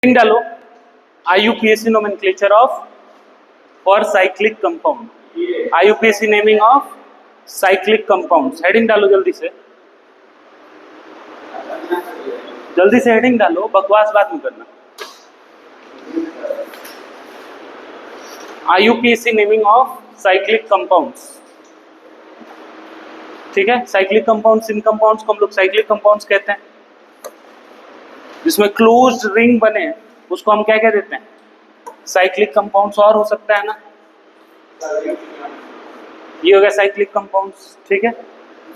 डालो IUPAC nomenclature of for cyclic compound, IUPAC naming of cyclic compounds। Heading डालो जल्दी से हेडिंग डालो, बकवास बात नहीं करना। IUPAC naming of cyclic compounds, ठीक है। साइक्लिक कंपाउंड्स, इन कंपाउंड्स को हम लोग साइक्लिक कंपाउंड्स कहते हैं। जिसमें क्लोज्ड रिंग बने उसको हम क्या कह देते हैं? Cyclic compounds. और हो सकता है ना, ये हो गया साइक्लिक कंपाउंड्स, ठीक है,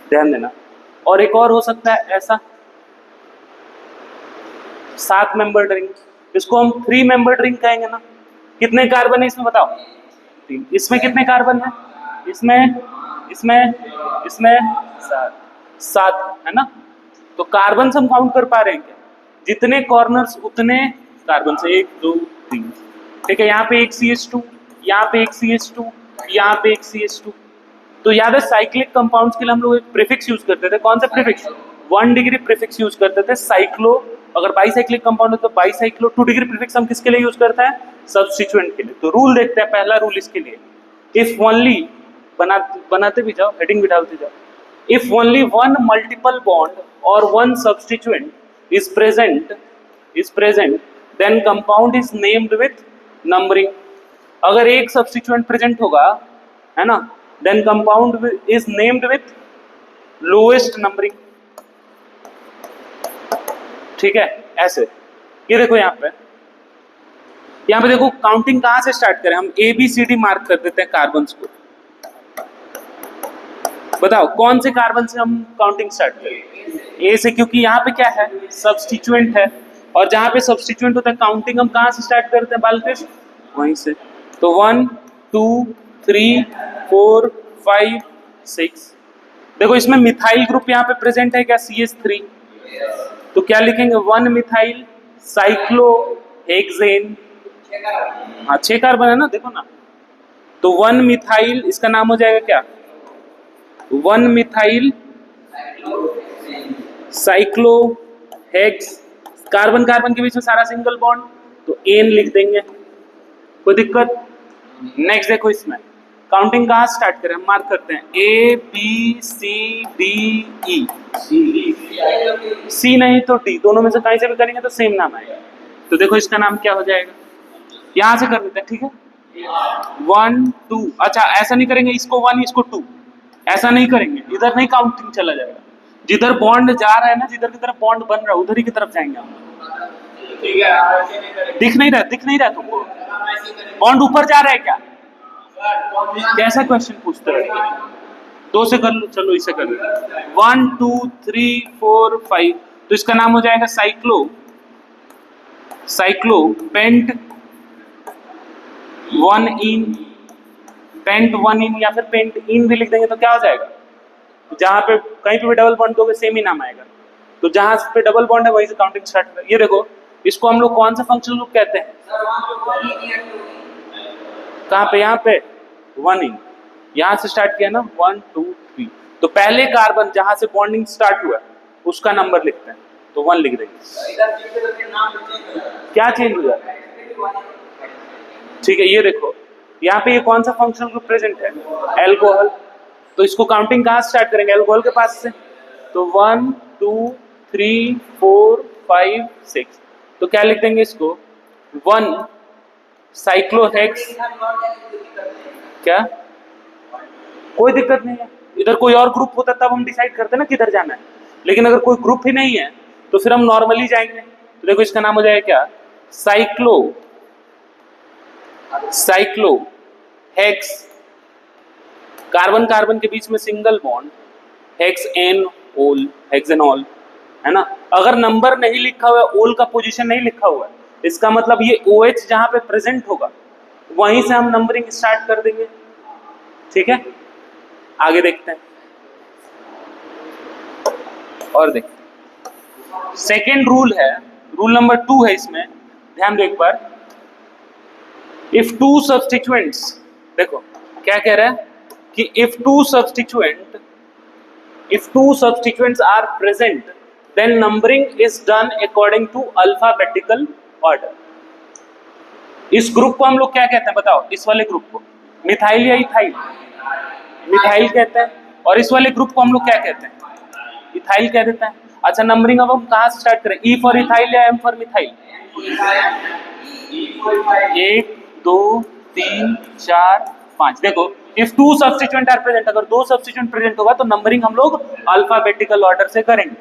ध्यान देना। और एक और हो सकता है ऐसा 7 मेंबर्ड रिंग, इसको हम 3 मेंबर्ड रिंग कहेंगे ना। कितने कार्बन है इसमें बताओ? 3। इसमें कितने कार्बन है? इसमें 7 है ना। तो कार्बन से हम काउंट कर पा रहे हैं क्या? जितने कॉर्नर्स उतने कार्बन से 1 2 3, ठीक है। यहाँ पे एक CH2, यहाँ पे एक CH2, यहाँ पे एक CH2। तो याद है साइक्लिक कंपाउंड्स के लिए हम लोग एक प्रीफिक्स यूज करते थे। कौन सा प्रीफिक्स? 1 डिग्री प्रीफिक्स यूज करते थे। साइक्लो, अगर बाईसाइक्लिक कंपाउंड है तो बाईसाइक्लो। 2 डिग्री प्रीफिक्स हम किसके लिए यूज करते हैं? सब्स्टिट्यूएंट के लिए। तो रूल देखते हैं, पहला रूल इसके लिए, इफ ओनली, बनाते भी जाओ, हेडिंग भी डालते जाओ। If only one multiple bond or one substituent is present then compound is named with numbering। अगर एक सब्स्टिट्यूएंट प्रेजेंट होगा, है ना, then compound is named with lowest numbering, ठीक है। ऐसे ये देखो यहाँ पे देखो काउंटिंग कहाँ से स्टार्ट करें? हम ABCD मार्क कर देते हैं कार्बन्स को। बताओ कौन से कार्बन से हम काउंटिंग स्टार्ट करें? ए से, क्योंकि यहाँ पे क्या है? सब्स्टिट्यूएंट है। और जहाँ पे सब्स्टिट्यूएंट होता है काउंटिंग हम कहाँ से स्टार्ट करते हैं बालकृष्ण? वहीं से। तो 1 2 3 4 5 6। देखो इसमें मिथाइल ग्रुप यहाँ पे प्रेजेंट है क्या? CH3। तो क्या लिखेंगे? 1 मिथाइल साइक्लोहेक्सेन। हाँ 6 कार्बन है ना, देखो ना। तो 1 मिथाइल, इसका नाम हो जाएगा क्या? 1 मिथाइल साइक्लोहेक्स। कार्बन कार्बन के बीच में सारा सिंगल बॉन्ड, तो एन लिख देंगे, कोई दिक्कत? नेक्स्ट देखो इसमें काउंटिंग कहाँ स्टार्ट करें? हम मार्क करते हैं ABCDE। C नहीं तो D, दोनों में से कहीं से भी करेंगे तो सेम नाम आएगा। तो देखो इसका नाम क्या हो जाएगा? यहां से कर देते हैं, ठीक है। 1 2, अच्छा ऐसा नहीं करेंगे, इसको 1 इसको 2, ऐसा नहीं करेंगे। इधर नहीं काउंटिंग चला जाएगा, जिधर बॉन्ड जा रहा है ना, जिधर की तरफ बॉन्ड बन रहा है उधर ही की तरफ जाएंगे हम, ठीक है। दिख नहीं रहा तुमको? बॉन्ड ऊपर जा रहा है क्या? कैसा क्वेश्चन पूछते हो? 2 से कर लो, चलो इसे कर लो। 1 2 3 4 5, तो इसका नाम हो जाएगा साइक्लो पेंट 1 इन, पेंट 1 इन, या फिर पेंट इन भी लिख देंगे तो क्या हो जाएगा? जहां पे कहीं पे भी डबल बॉन्ड दोगे सेम ही नाम आएगा। तो जहां पे डबल बॉन्ड है वहीं से काउंटिंग स्टार्ट करें। ये देखो इसको हम लोग कौन सा फंक्शनल ग्रुप कहते हैं? कहाँ पे? यहाँ पे 1 इन, यहाँ से स्टार्ट किया ना, 1 2 3। तो पहले कार्बन जहां से बॉन्डिंग स्टार्ट हुआ उसका नंबर लिखते हैं, तो 1 लिख देंगे। क्या चेंज हो जाता है? ठीक है, ये देखो यहाँ पे ये कौन सा फंक्शनल ग्रुप प्रेजेंट है? एल्कोहल। तो इसको काउंटिंग कहाँ से स्टार्ट करेंगे? एल्कोहल के पास से। तो 1 2 3 4 5 6, तो क्या लिख देंगे इसको? 1 साइक्लोहेक्स। क्या? कोई दिक्कत नहीं है, इधर कोई और ग्रुप होता तब हम डिसाइड करते ना किधर जाना है, लेकिन अगर कोई ग्रुप ही नहीं है तो फिर हम नॉर्मली जाएंगे। तो देखो इसका नाम हो जाएगा क्या? साइक्लोहेक्स। कार्बन कार्बन के बीच में सिंगल बॉन्ड, हेक्सेनॉल, है ना। अगर नंबर नहीं लिखा हुआ है, ओल का पोजीशन नहीं लिखा हुआ है, इसका मतलब ये OH जहां पे प्रेजेंट होगा वहीं से हम नंबरिंग स्टार्ट कर देंगे, ठीक है। आगे देखते हैं और देखते हैं। सेकेंड रूल है, रूल नंबर 2 है, इसमें ध्यान दो एक बार। इफ 2 सब्स्टिट्यूएंट्स, देखो क्या कह रहा है कि if two substituents are present then numbering is done according to alphabetical order. इस ग्रुप को हम लोग क्या कहते हैं बताओ, इस वाले ग्रुप को मिथाइल या इथाइल? मिथाइल कहते हैं। और इस वाले ग्रुप को हम लोग क्या कहते हैं? इथाइल कह देते हैं। अच्छा नंबरिंग अब हम कहाँ से स्टार्ट करें, ई फॉर इथाइल या एम फॉर मिथाइल? 1 2 3 4 5। देखो इफ 2 सब्स्टिट्यूएंट आर प्रेजेंट, अगर 2 सब्स्टिट्यूएंट प्रेजेंट होगा तो नंबरिंग हम लोग अल्फाबेटिकल ऑर्डर से करेंगे।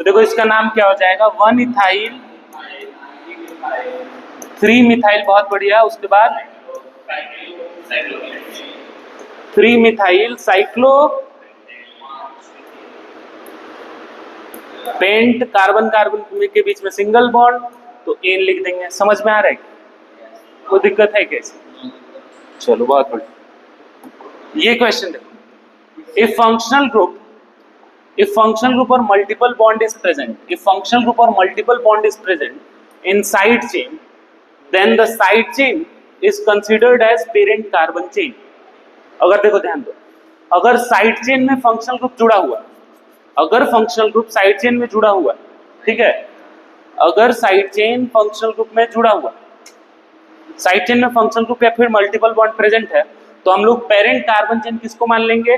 तो देखो इसका नाम क्या हो जाएगा, 1 इथाइल 3 मिथाइल, बहुत बढ़िया। उसके बाद 3 methyl cyclopent, carbon carbon के बीच में सिंगल बॉन्ड, तो एन लिख देंगे। समझ में आ रहा है, कोई दिक्कत है कैसे? चलो बहुत बढ़िया। ये क्वेश्चन देखो, if functional group or multiple bond is present, if functional group or multiple bond is present in side chain, then the side chain is considered as parent carbon chain. अगर देखो ध्यान दो, अगर साइड चेन में functional group जुड़ा हुआ, अगर functional group side chain में जुड़ा हुआ, ठीक है, अगर साइड चेन फंक्शनल ग्रुप में जुड़ा हुआ, साइड चेन में फंक्शनल ग्रुप या फिर मल्टीपल बॉन्ड प्रेजेंट है, तो हम लोग पेरेंट कार्बन चेन किसको मान लेंगे,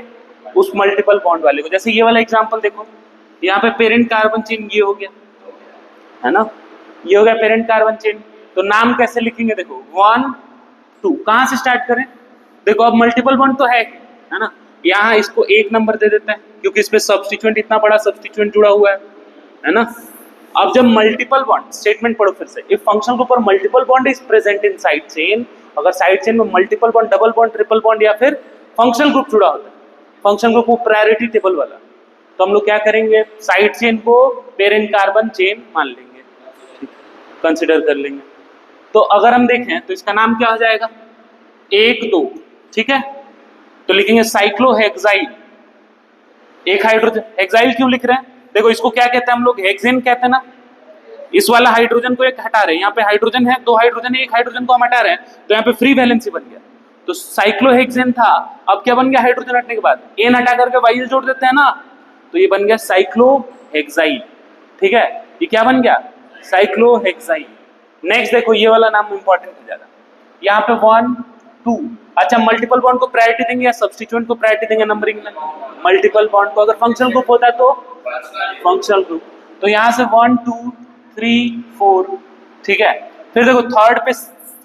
उस मल्टीपल बॉन्ड वाले को। जैसे ये वाला एग्जांपल देखो, यहाँ पे पेरेंट कार्बन चेन ये हो गया, है ना, ये हो गया पेरेंट कार्बन चेन। तो नाम कैसे लिखेंगे, देखो 1 2, कहाँ से स्टार्ट करें, देखो अब मल्टीपल बॉन्ड तो है ना, यहाँ इसको 1 नंबर दे देते हैं क्योंकि इसमें सब्स्टिट्यूएंट, इतना बड़ा सब्स्टिट्यूएंट जुड़ा हुआ है ना। अब जब मल्टीपल बॉन्ड, स्टेटमेंट पढ़ो फिर से, if functional group or multiple bond is present in side chain, अगर साइड चेन में multiple bond, double bond, triple bond या फिर फंक्शनल ग्रुप जुड़ा होता है, फंक्शनल ग्रुप वो प्रायोरिटी टेबल वाला, तो हम लोग क्या करेंगे, साइड चेन को पेरेंट कार्बन चेन मान लेंगे, कंसिडर कर लेंगे। तो अगर हम देखें तो इसका नाम क्या हो जाएगा, 1 2, ठीक है, तो लिखेंगे साइक्लोहेक्साइल, एक हाइड्रोजन, हेक्साइल क्यों लिख रहे हैं, देखो इसको क्या कहते हैं हम लोग, हेक्सेन कहते हैं ना। इस वाला हाइड्रोजन को एक हटा रहे हैं, यहाँ पे हाइड्रोजन है, 2 हाइड्रोजन है, एक हाइड्रोजन को हम हटा रहे हैं, तो यहाँ पे फ्री वैलेंसी बन गया, तो साइक्लोहेक्सेन था, अब क्या बन गया, हाइड्रोजन हटने के बाद एन हटा करके वाइल जोड़ देते हैं ना, तो ये बन गया साइक्लोहेक्साइल, ठीक है, ये क्या बन गया, साइक्लोहेक्साइल। नेक्स्ट देखो ये वाला नाम इंपॉर्टेंट है ज्यादा, यहाँ पे 1 2, अच्छा मल्टीपल बॉन्ड को प्रायोरिटी देंगे या सब्स्टिट्यूएंट को प्रायोरिटी देंगे नंबरिंग में, मल्टीपल बॉन्ड को, अगर फंक्शनल ग्रुप होता है तो फंक्शनल ग्रुप, तो यहाँ से 1 2 3 4, ठीक है। फिर देखो थर्ड पे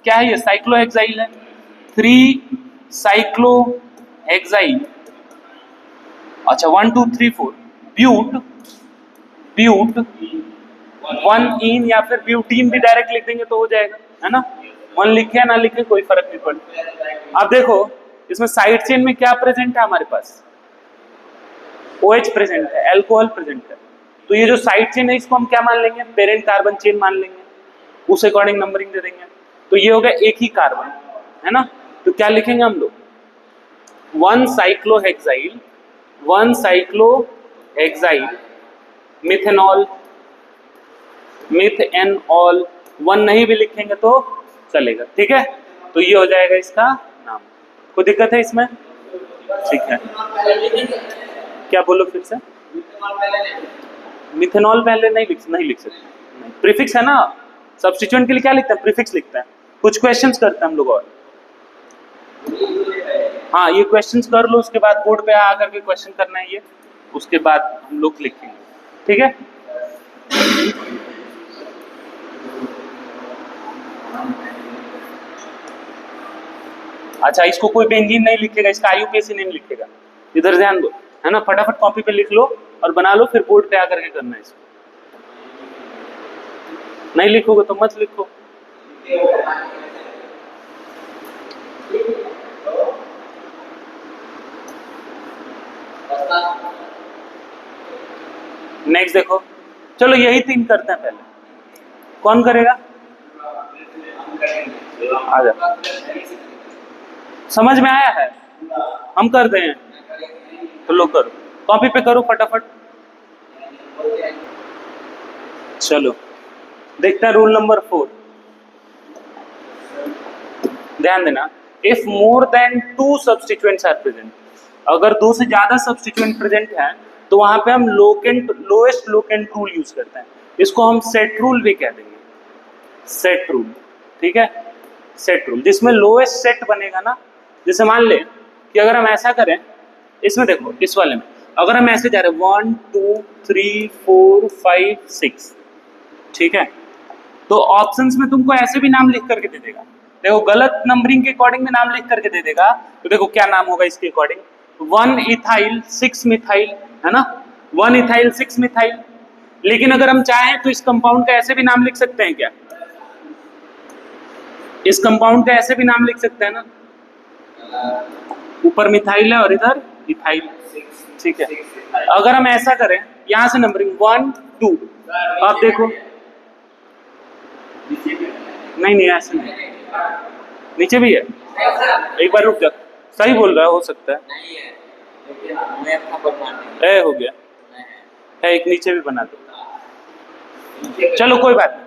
क्या है, ये साइक्लोहेक्साइल है, 3 साइक्लोहेक्साइल, अच्छा 1 2 3 4 ब्यूट, ब्यूट 1 इन या फिर ब्यूटीन भी डायरेक्ट लिख देंगे तो हो जाएगा, है ना, 1 लिखे या ना लिखे कोई फर्क नहीं पड़ता। अब देखो इसमें साइड चेन में क्या प्रेजेंट है हमारे पास, OH प्रेजेंट है, अल्कोहल प्रेजेंट है, तो ये जो साइड चेन है इसको हम क्या मान लेंगे, पेरेंट कार्बन चेन मान लेंगे, उस अकॉर्डिंग नंबरिंग दे देंगे। तो ये हो गया एक ही कार्बन, है ना, तो क्या लिखेंगे हम लोग, 1 साइक्लोहेक्साइल, 1 साइक्लोहेक्साइल मिथेनॉल, मिथेनॉल, 1 नहीं भी लिखेंगे तो चलेगा, ठीक है, तो ये हो जाएगा इसका नाम। कोई दिक्कत है इसमें, ठीक है, क्या बोलो फिर से, मिथेनॉल पहले नहीं लिख सकते, प्रीफिक्स है ना, सब्स्टिट्यूएंट के लिए क्या लिखते हैं, प्रीफिक्स लिखते हैं। कुछ क्वेश्चंस करते हैं हम लोग और, हाँ ये क्वेश्चंस कर लो, उसके बाद बोर्ड पे आकर के क्वेश्चन करना है ये, उसके बाद हम लोग लिखेंगे, ठीक है। अच्छा इसको कोई बेंजीन नहीं लिखेगा, इसका IUPAC नहीं लिखेगा, इधर ध्यान दो, है ना, फटाफट कॉपी पे लिख लो और बना लो, फिर बोर्ड पे आकर के करना है इसको, नहीं लिखोगे तो मत लिखो। नेक्स्ट देखो, चलो यही 3 करते हैं पहले, कौन करेगा, आ जा, समझ में आया है, हम कर दें, तो लो करो, कॉपी पे करो फटाफट। चलो देखते हैं रूल नंबर 4, ध्यान देना, if more than 2 substituents are present, अगर 2 से ज्यादा सब्स्टिट्यूएंट प्रेजेंट है तो वहां पे हम लोएस्ट लोकेंट रूल यूज करते हैं, इसको हम सेट रूल भी कह देंगे, सेट रूल, ठीक है, सेट रूल जिसमें लोएस्ट सेट बनेगा ना, जैसे मान ले कि अगर हम ऐसा करें, इसमें देखो इस वाले में अगर हम ऐसे जा रहे हैं 1 2 3 4 5 6, ठीक है, तो ऑप्शंस में तुमको ऐसे भी नाम लिख करके दे देगा। देखो गलत नंबरिंग के अकॉर्डिंग में नाम लिख करके दे देगा, तो देखो क्या नाम होगा इसके अकॉर्डिंग, 1 इथाइल 6 मिथाइल, है ना, 1 इथाइल 6 मिथाइल। लेकिन अगर हम चाहें तो इस कंपाउंड का ऐसे भी नाम लिख सकते हैं क्या, इस कंपाउंड का ऐसे भी नाम लिख सकते हैं ना, ऊपर मिथाइल है और इधर इथाइल, ठीक है। अगर हम ऐसा करें यहां से नंबरिंग 1 2, अब देखो नहीं ऐसे नहीं, नीचे भी है, एक बार रुक जा, सही बोल रहा है, हो सकता है ए हो गया है, एक नीचे भी बना दो, चलो कोई बात नहीं,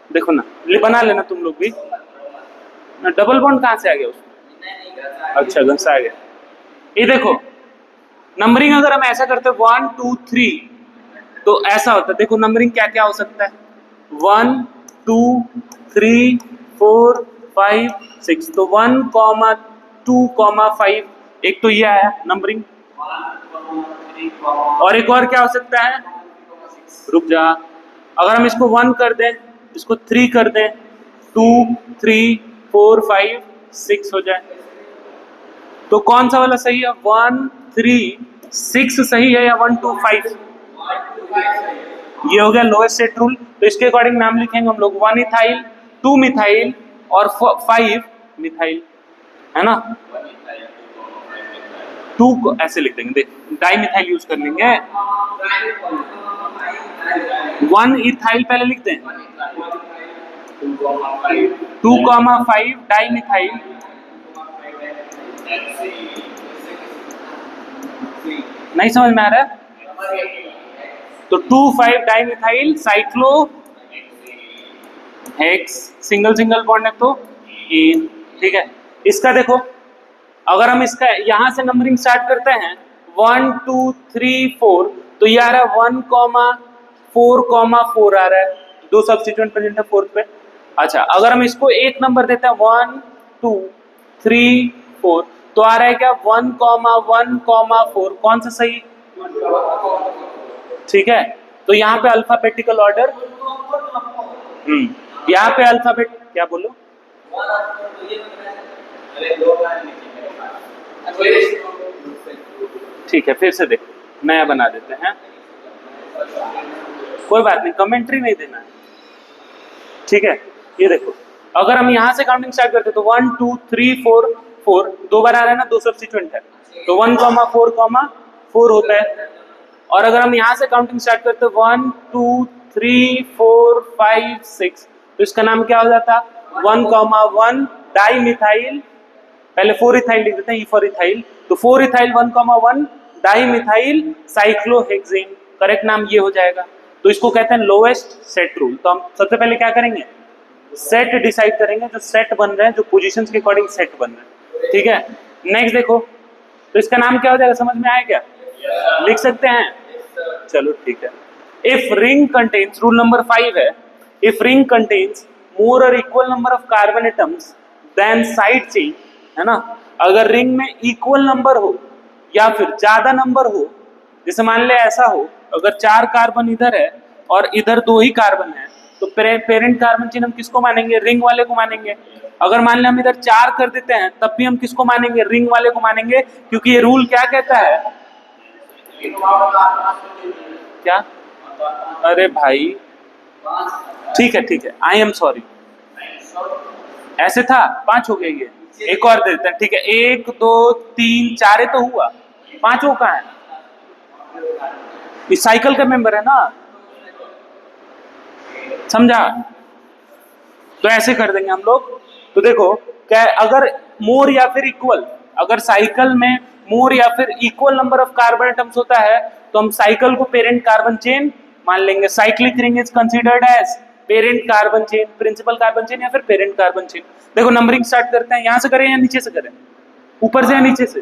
देखो ना बना लेना तुम लोग भी ना। डबल बॉन्ड कहाँ से आ गया उसमें, अच्छा गन से आ गया। ये देखो नंबरिंग अगर हम ऐसा करते 1 2 3, तो ऐसा होता है, देखो नंबरिंग क्या क्या हो सकता है, 1 2 3 4 5 6, तो 1 2 5, एक तो ये आया नंबरिंग, और एक और क्या हो सकता है, रुक जा, अगर हम इसको 1 कर दें, इसको 3 कर दें, 2 3 4 5 6 हो जाए, तो कौन सा वाला सही है, 1 3 6 सही है या 1 2 5, ये हो गया लोएस्ट सेट रूल। तो इसके अकॉर्डिंग नाम लिखेंगे हम लोग 1 इथाइल 2 मिथाइल और 5 मिथाइल, है ना, 2 को ऐसे लिख देंगे, देख डाई मिथाइल यूज कर लेंगे, 1 इथाइल पहले लिख दें, 2,5 डाई मिथाइल, नहीं समझ में आ रहा है, तो 2 5 di methyl cyclo hex, single single bond है तो इन, ठीक है। इसका देखो अगर हम इसका यहां से नंबरिंग स्टार्ट करते हैं 1 2 3 4, तो ये आ रहा है 1,4,4 आ रहा है, 2 सब्स्टिट्यूएंट प्रेजेंट है फोर्थ पे। अच्छा अगर हम इसको एक नंबर देते हैं 1 2 3 4, तो आ रहा है क्या 1,1,4, कौन सा सही, ठीक है। तो यहाँ पे अल्फाबेटिकल ऑर्डर, यहाँ पे अल्फाबेट क्या बोलो, ठीक है, फिर से देखो नया बना देते हैं, कोई बात नहीं, कमेंट्री नहीं देना है, ठीक है। ये देखो अगर हम यहाँ से काउंटिंग स्टार्ट करते तो 1 2 3 4 4, 2 बार आ रहा है ना, 2 सब्स्टिट्यूएंट है, तो 1,4,4 होता है। और अगर हम यहाँ से काउंटिंग स्टार्ट करते 1 2 3 4 5 6, तो इसका नाम क्या हो जाता, 1,1 डाई मिथाइल, पहले 4 इथाइल लिख देते हैं, ई फॉर इथाइल, तो 4 ethyl 1,1 di methyl cyclohexane, correct नाम ये हो जाएगा। तो इसको कहते हैं लोएस्ट सेट रूल। तो हम सबसे पहले क्या करेंगे, सेट डिसाइड करेंगे, जो सेट बन रहे हैं, जो पोजीशंस के अकॉर्डिंग सेट बन रहे हैं, ठीक है। नेक्स्ट देखो, तो इसका नाम क्या हो जाएगा, समझ में आया क्या, लिख सकते हैं, चलो ठीक है। If ring contains, rule number 5 है, इफ रिंग कंटेन्स मोर और equal number of carbon atoms then side chain, है ना, अगर रिंग में इक्वल नंबर हो या फिर ज्यादा नंबर हो, जैसे मान ले ऐसा हो, अगर 4 कार्बन इधर है और इधर 2 ही कार्बन है, तो पेरेंट कार्बन चेन हम किसको मानेंगे, रिंग वाले को मानेंगे। अगर मान ले हम इधर 4 कर देते हैं, तब भी हम किसको मानेंगे, रिंग वाले को मानेंगे, क्योंकि ये रूल क्या कहता है, क्या, अरे भाई ठीक है, आई एम सॉरी, ऐसे था 5 हो गए, ये एक और दे देते हैं, ठीक है, 1 2 3 4 तो हुआ, 5 वो कहाँ है, इस साइकिल का मेंबर है ना, समझा। तो ऐसे कर देंगे हम लोग। तो देखो क्या, अगर मोर या फिर इक्वल, अगर साइकिल में मोर या फिर equal number of carbon atoms होता है, तो हम साइकिल को पेरेंट कार्बन चेन मान लेंगे। Cyclic ring is considered as parent carbon chain, principal carbon chain या फिर पेरेंट कार्बन चेन। देखो नंबरिंग स्टार्ट करते हैं, यहां से करें या नीचे से करें, ऊपर से या नीचे से,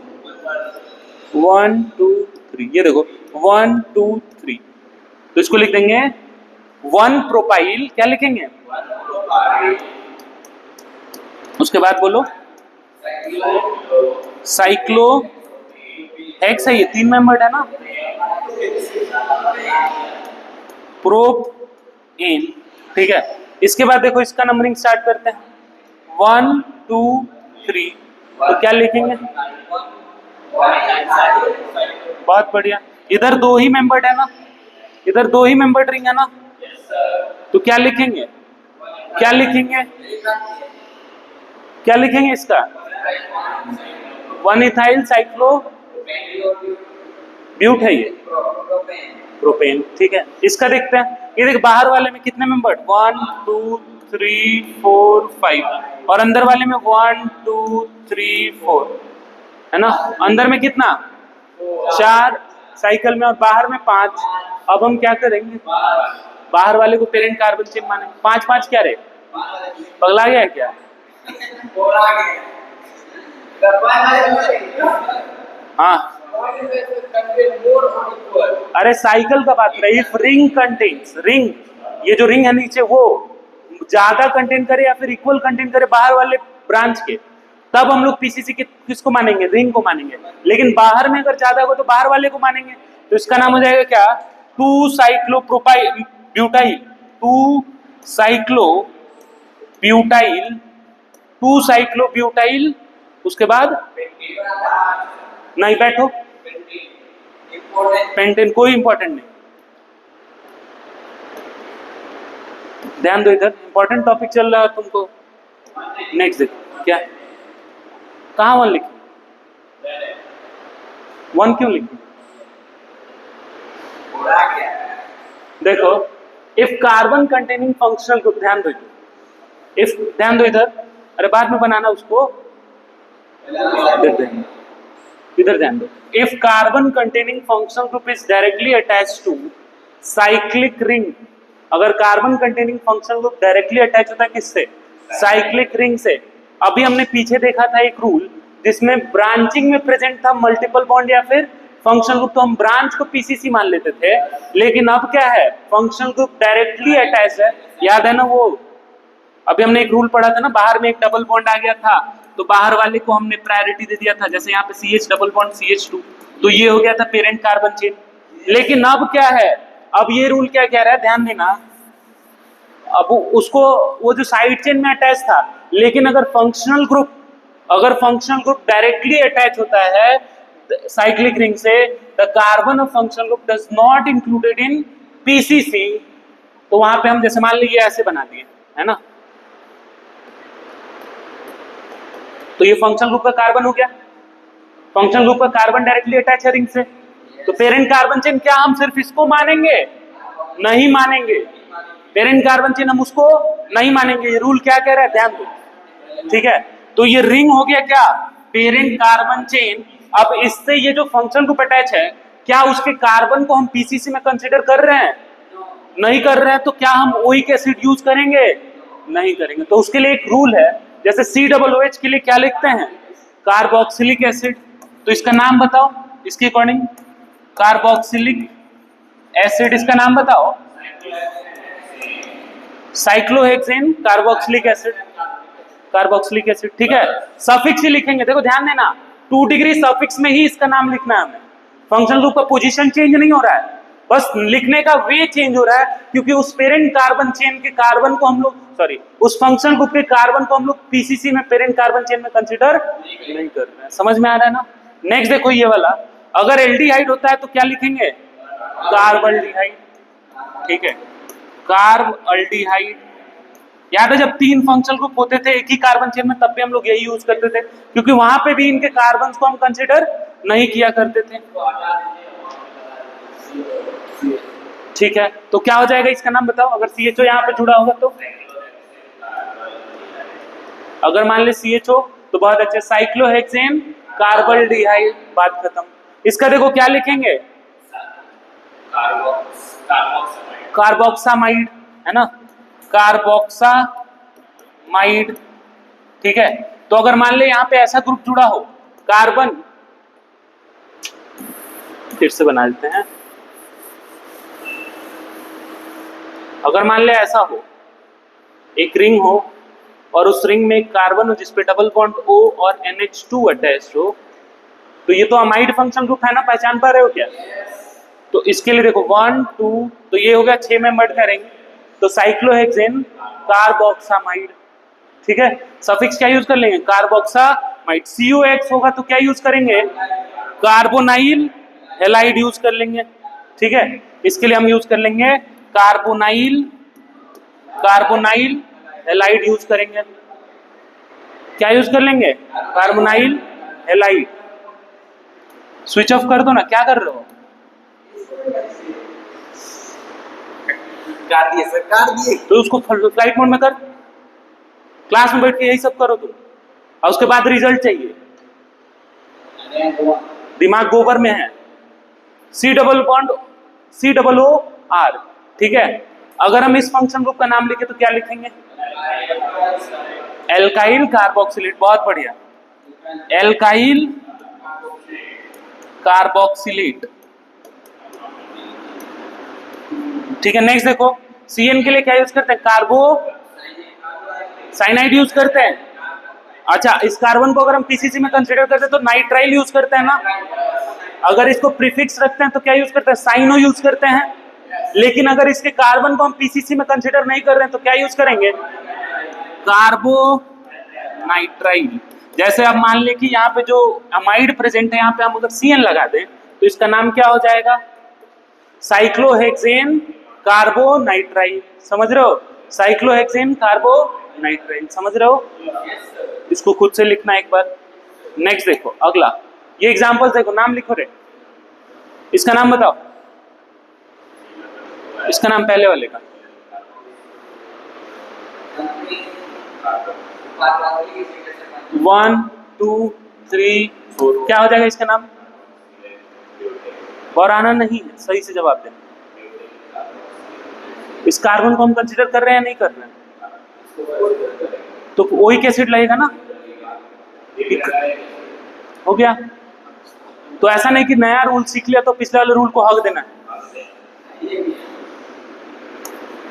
1 2 3, ये देखो 1 2 3, तो इसको लिख देंगे 1 प्रोपाइल, क्या लिखेंगे उसके बाद बोलो साइक्लो हेक्स है, ये 3 मेंबर्ड है ना। प्रोपेन, ठीक है। इसके बाद देखो इसका नंबरिंग स्टार्ट करते हैं 1 2 3, तो क्या लिखेंगे? बहुत बढ़िया, इधर 2 ही मेंबर्ड है ना, इधर 2 ही मेंबर्ड रिंग है ना, तो क्या लिखेंगे? क्या लिखेंगे? क्या लिखेंगे इसका? 1 इथाइल साइक्लो ब्यूट है ये, प्रोपेन, ठीक है। इसका देखते हैं, ये देख बाहर वाले में कितने मेंबर्ड 1 2 3 4 5, और अंदर वाले में 1 2 3 4 है ना। अंदर में कितना 4 साइकिल में, और बाहर में 5। अब हम क्या करेंगे, बाहर वाले को पेरेंट कार्बन चेन मानेंगे। 5 5 क्या रहे, पगला गया है क्या? हाँ, अरे साइकिल का बात रही, रिंग कंटेन्स, रिंग, ये जो रिंग है नीचे वो ज्यादा कंटेन करे या फिर इक्वल कंटेन करे बाहर वाले ब्रांच के, तब हम लोग पीसीसी के किसको मानेंगे? रिंग को मानेंगे। लेकिन बाहर में अगर ज्यादा हो तो बाहर वाले को मानेंगे, तो इसका नाम हो जाएगा क्या? 2 cyclopropyl butyl, 2 cyclo butyl, 2 cyclo butyl. उसके बाद नहीं, बैठो, पेंटेन कोई इंपॉर्टेंट नहीं, ध्यान दो, इधर इंपॉर्टेंट टॉपिक चल रहा है तुमको। नेक्स्ट देखो क्या, कहाँ 1 लिखी? 1 क्यों लिखी? देखो if carbon containing functional group, ध्यान दो इधर, इफ, ध्यान दो इधर, अरे बाद में बनाना उसको, इधर ध्यान दो। If carbon containing functional group is directly attached to cyclic ring, अगर carbon containing functional group directly attach होता है किससे? साइक्लिक रिंग से। अभी हमने पीछे देखा था एक रूल जिसमें ब्रांचिंग में प्रेजेंट था मल्टीपल बॉन्ड या फिर फंक्शनल ग्रुप, तो हम ब्रांच को पीसीसी मान लेते थे। लेकिन अब क्या है, फंक्शनल ग्रुप डायरेक्टली अटैच है, याद है ना वो, अभी हमने एक रूल पढ़ा था ना, बाहर में एक डबल बॉन्ड आ गया था तो बाहर वाले को हमने प्रायोरिटी दे दिया था, जैसे यहाँ पे CH डबल बॉन्ड CH2, तो ये हो गया था पेरेंट कार्बन चेन। लेकिन अब क्या है, अब ये रूल क्या कह रहा है, ध्यान देना, अब उसको वो जो साइड चेन में अटैच था, लेकिन अगर फंक्शनल ग्रुप डायरेक्टली अटैच होता है साइक्लिक रिंग से, the carbon of functional group does not included in PCC, तो वहां पे हम जैसे मान लीजिए ऐसे बना दिए है ना, तो ये फंक्शनल ग्रुप का कार्बन हो गया, फंक्शनल ग्रुप का कार्बन डायरेक्टली अटैच है रिंग से, तो पेरेंट कार्बन चेन क्या हम सिर्फ इसको मानेंगे? नहीं मानेंगे, पेरेंट कार्बन चेन हम उसको नहीं मानेंगे। ये रूल क्या कह रहा है, ध्यान दो, ठीक है। तो ये रिंग हो गया क्या, पेरेंट कार्बन चेन। अब इससे ये जो फंक्शनल ग्रुप अटैच है, क्या उसके कार्बन को हम पीसीसी में कंसीडर कर रहे हैं? नहीं कर रहे हैं, तो क्या हम ओइक एसिड यूज करेंगे? नहीं करेंगे। तो उसके लिए एक रूल है, जैसे COOH के लिए क्या लिखते हैं? कार्बोक्सिलिक एसिड, तो इसका नाम बताओ इसके अकॉर्डिंग, कार्बोक्सिलिक एसिड, इसका नाम बताओ, cyclohexane carboxylic acid, carboxylic acid, ठीक है। सफिक्स ही लिखेंगे, देखो ध्यान देना, 2 डिग्री सफिक्स में ही इसका नाम लिखना है हमें। फंक्शनल ग्रुप का पोजीशन चेंज नहीं हो रहा है, बस लिखने का वे चेंज हो रहा है, क्योंकि उस पेरेंट कार्बन चेन के कार्बन को हम लोग, सॉरी, उस फंक्शनल ग्रुप के कार्बन को हम लोग पीसीसी में पेरेंट कार्बन चेन में कंसीडर नहीं कर रहे हैं। समझ में आ रहा है ना। नेक्स्ट देखो ये वाला, अगर एल्डिहाइड होता है तो क्या लिखेंगे? कार्बल्डिहाइड, ठीक है, कार्बल्डिहाइड। याद है जब 3 फंक्शनल ग्रुप होते थे एक ही कार्बन चेन में, तब भी हम लोग यही यूज करते थे, क्योंकि वहां पे भी इनके कार्बन को हम कंसीडर नहीं किया करते थे, ठीक है। तो क्या हो जाएगा, इसका नाम बताओ, अगर CHO यहाँ पे जुड़ा होगा तो, अगर मान ले CHO तो बहुत अच्छे, साइक्लोहेक्सेन कार्बल्डिहाइड, बात खत्म। इसका देखो क्या लिखेंगे, कार्बोक्सामाइड, है ना, कार्बोक्सामाइड, ठीक है। तो अगर मान ले यहाँ पे ऐसा ग्रुप जुड़ा हो, कार्बन, फिर से बना लेते हैं, अगर मान ले ऐसा हो एक रिंग हो और उस रिंग में एक कार्बन हो जिसपे डबल बॉन्ड O और NH2 अटैच हो, तो ये तो अमाइड फंक्शनल ग्रुप है ना, पहचान पा रहे हो क्या? तो इसके लिए देखो 1 2, तो ये हो गया 6 मेंबर्ड का रिंग, तो साइक्लोहेक्सेन कार्बोक्सामाइड, ठीक है। सफिक्स क्या यूज कर लेंगे? कार्बोक्सामाइड। COX होगा तो क्या यूज करेंगे? कार्बोनाइल हेलाइड यूज कर लेंगे, ठीक है। इसके लिए हम यूज कर लेंगे कार्बोनाइल हेलाइड यूज करेंगे। क्या यूज कर लेंगे? Carbonyl halide. स्विच ऑफ कर दो ना, क्या कर रहे हो? काट दिए सर, काट दिए। तो उसको फ्लाइट मोड में कर, क्लास में बैठ के यही सब करो तुम, और उसके बाद रिजल्ट चाहिए। दिमाग गोबर में है। COO, ठीक है। अगर हम इस फंक्शन ग्रुप का नाम लिखे तो क्या लिखेंगे? Alkyl carboxylate. बहुत बढ़िया, एल्काइल कार्बोक्सिलेट, ठीक है। नेक्स्ट देखो, CN के लिए क्या यूज करते हैं? कार्बो साइनाइड यूज करते हैं। अच्छा, इस कार्बन को अगर हम पीसीसी में कंसीडर करते हैं तो नाइट्राइल यूज करते हैं ना। अगर इसको प्रीफिक्स रखते हैं तो क्या यूज करते हैं? साइनो यूज करते हैं। लेकिन अगर इसके कार्बन को हम पीसीसी में कंसीडर नहीं कर रहे हैं तो क्या यूज करेंगे? कार्बो नाइट्राइल। जैसे अब मान ले कि यहाँ पे जो अमाइड प्रेजेंट है, यहाँ पे हम अगर CN लगा दें तो इसका नाम क्या हो जाएगा? Cyclohexane carbonitrile. समझ रहे हो? साइक्लोहेक्सेन कार्बोनाइट्राइल, समझ रहे हो? इसको खुद से लिखना एक बार। नेक्स्ट देखो, अगला ये एग्जांपल्स देखो, नाम लिखो रे। इसका नाम बताओ, इसका नाम पहले वाले का। 1 2 3 4, क्या हो जाएगा इसका नाम? बोराना नहीं है, सही से जवाब देना। इस कार्बन को हम कंसीडर कर रहे हैं या नहीं कर रहे हैं? तो ओइक एसिड लगेगा ना। हो गया। तो ऐसा नहीं कि नया रूल सीख लिया तो पिछले वाले रूल को हक देना है।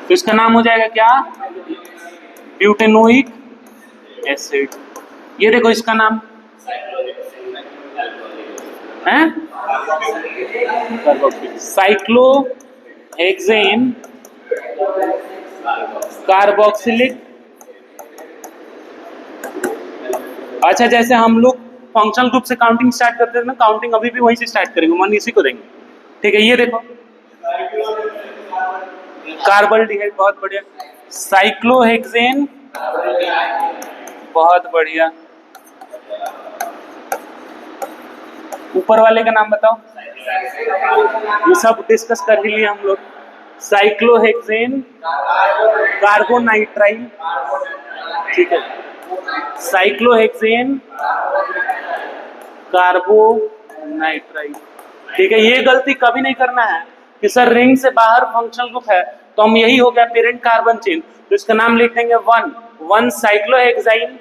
तो इसका नाम हो जाएगा क्या? Butanoic acid. ये देखो इसका नाम है साइक्लोहेक्सेन कार्बोक्सिलिक। अच्छा, जैसे हम लोग फंक्शनल ग्रुप से काउंटिंग स्टार्ट करते थे ना, काउंटिंग अभी भी वहीं से स्टार्ट करेंगे, मन इसी को देंगे, ठीक है। ये देखो कार्बल्डिहाइड, बहुत बढ़िया। साइक्लोहेक्सेन, बहुत बढ़िया। ऊपर वाले का नाम बताओ। ये सब डिस्कस कर ही लिए हम लोग। साइक्लोहेक्सेन कार्बोनाइट्राइल, ठीक है। साइक्लोहेक्सेन कार्बोनाइट्राइल, ठीक है। ये गलती कभी नहीं करना है कि सर रिंग से बाहर फंक्शनल ग्रुप है तो हम यही हो गया पेरेंट कार्बन चेन, तो इसका नाम लिख देंगे 1 साइक्लोहेक्साइन,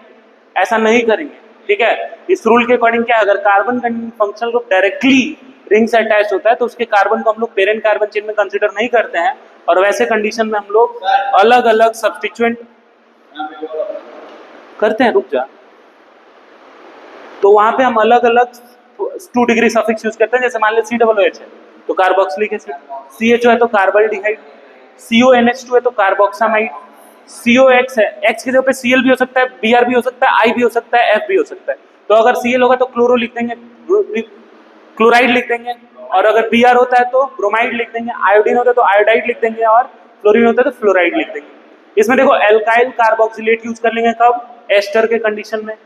ऐसा नहीं करेंगे, ठीक है। इस रूल के अकॉर्डिंग क्या, अगर कार्बन का फंक्शनल ग्रुप डायरेक्टली रिंग से अटैच होता है तो उसके कार्बन को हम लोग पेरेंट कार्बन चेन में कंसीडर नहीं करते हैं, और वैसे कंडीशन में हम लोग अलग अलग सब्स्टिट्यूएंट करते हैं। रुक जा, तो वहां पे हम अलग अलग 2 डिग्री सफिक्स यूज करते हैं। जैसे मान लो COOH है तो कार्बोक्सिलिक एसिड, CHO है तो कार्बल्डिहाइड, CONH2 है तो कार्बोक्सामाइड, COX है, X की जगह पे Cl भी हो सकता है, Br भी हो सकता है, I भी हो सकता है, F भी हो सकता है। तो अगर Cl होगा तो क्लोरो लिख देंगे, क्लोराइड लिख देंगे, और अगर Br होता है तो ब्रोमाइड लिख देंगे, आयोडीन होता है तो आयोडाइड लिख देंगे, और फ्लोरीन होता है तो फ्लोराइड लिख देंगे। इसमें देखो एल्काइल कार्बोक्सिलेट यूज कर लेंगे कब? एस्टर के कंडीशन में,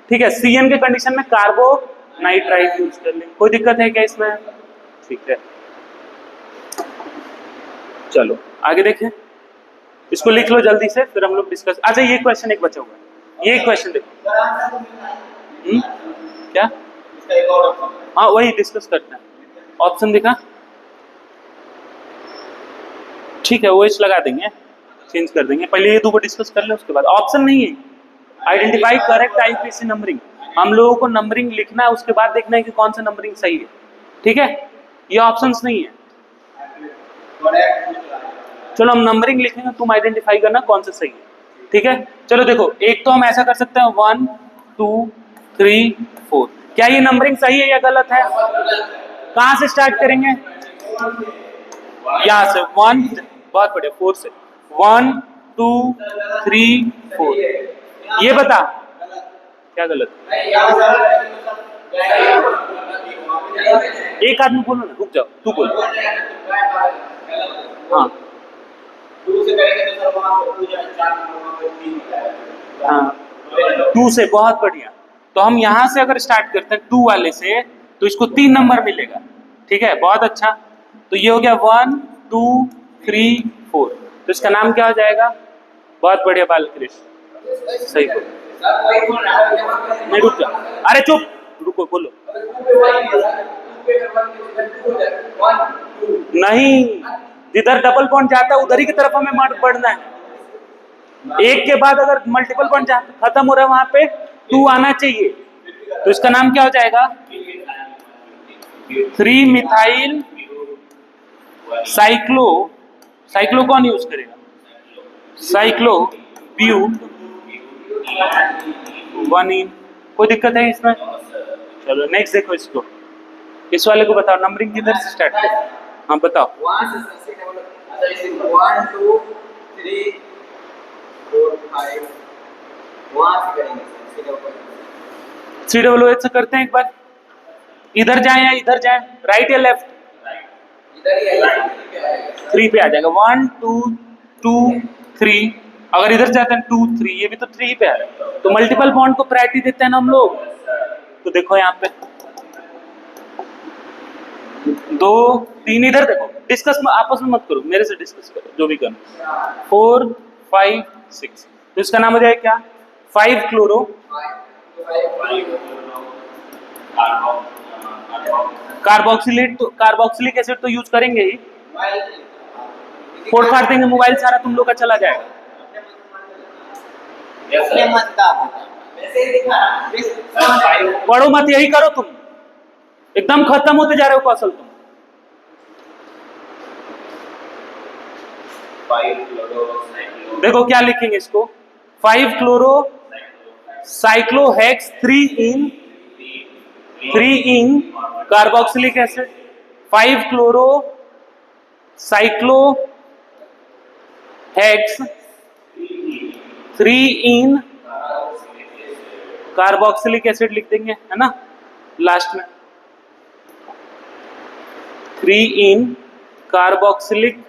ठीक है। CN के कंडीशन में कार्बोनाइट्राइल यूज कर लेंगे। कोई दिक्कत है क्या इसमें? ठीक है, चलो आगे देखें। इसको लिख लो जल्दी से, फिर हम लोग डिस्कस। अच्छा, ये क्वेश्चन एक बचा हुआ है, ये क्वेश्चन देखो। क्या? हाँ, वही डिस्कस करते हैं। ऑप्शन दिखा, ठीक है, वो इस लगा देंगे, चेंज कर देंगे। पहले ये दो को डिस्कस कर ले, उसके बाद ऑप्शन नहीं है। आइडेंटिफाई करेक्ट आईपीसी नंबरिंग, हम लोगों को नंबरिंग लिखना है, उसके बाद देखना है कि कौन सा नंबरिंग सही है, ठीक है। ये ऑप्शंस नहीं है। चलो हम नंबरिंग लिखेंगे, तुम आइडेंटिफाई करना कौन सा सही है। ठीक है, चलो देखो, एक तो हम ऐसा कर सकते हैं 1 2 3 4। क्या ये नंबरिंग सही है या गलत है? कहां से स्टार्ट करेंगे? यहां से 1, बहुत बढ़िया, 4 से 1 2 3 4। ये बता क्या गलत? एक आदमी बोलो ना, रुक जाओ, तू बोल। हाँ हाँ, 2 से, बहुत बढ़िया। तो हम यहां से अगर स्टार्ट करते हैं 2 वाले से, तो इसको 3 नंबर मिलेगा। ठीक है, बहुत अच्छा। तो ये हो गया 1 2 3 4। तो इसका नाम क्या हो जाएगा? बहुत बढ़िया बालकृष्ण, सही बोल। नहीं, रुक जा, अरे चुप, रुको, बोलो। नहीं, जिधर डबल बॉन्ड जाता है उधर ही की तरफ हमें बढ़ना है। एक के बाद अगर मल्टीपल बॉन्ड खत्म हो रहा है वहां पे 2 आना चाहिए। तो इसका नाम क्या हो जाएगा? 3 मिथाइल साइक्लो, साइक्लो कौन यूज करेगा? साइक्लो ब्यू 1 कोई दिक्कत है इसमें? चलो नेक्स्ट देखो इसको, इस वाले को बताओ, नंबरिंग किधर से स्टार्ट करें? हाँ बताओ। 1 2 3 4 5 वहां से करेंगे CWH से करते हैं एक बार। इधर जाए या इधर जाए, राइट या लेफ्ट? इधर ही आएगा 3 पे आ जाएगा, 1 2 2 3। अगर इधर जाते हैं 2 3, ये भी तो 3 पे आ रहा है। तो मल्टीपल बॉन्ड को प्रायोरिटी देते हैं ना हम लोग। तो देखो यहाँ पे 2 3, इधर देखो, डिस्कस आपस में मत करो, मेरे से डिस्कस करो जो भी करना। 4 5 6, तो इसका नाम हो जाएगा क्या? 5 क्लोरो कार्बोक्सिलेट। तो कार्बोक्सिलिक एसिड तो यूज करेंगे ही, फोड़ फाड़ देंगे मोबाइल सारा तुम लोग का चला जाएगा। पढ़ो मत, यही करो तुम, एकदम खत्म होते जा रहे हो कौशल तुम। देखो क्या लिखेंगे इसको, 5 क्लोरो साइक्लोहेक्स 3 इन कार्बोक्सिलिक एसिड, 5 क्लोरो साइक्लोहेक्स 3 इन कार्बोक्सिलिक एसिड लिख देंगे, है ना, लास्ट में 3 इन कार्बोक्सिलिक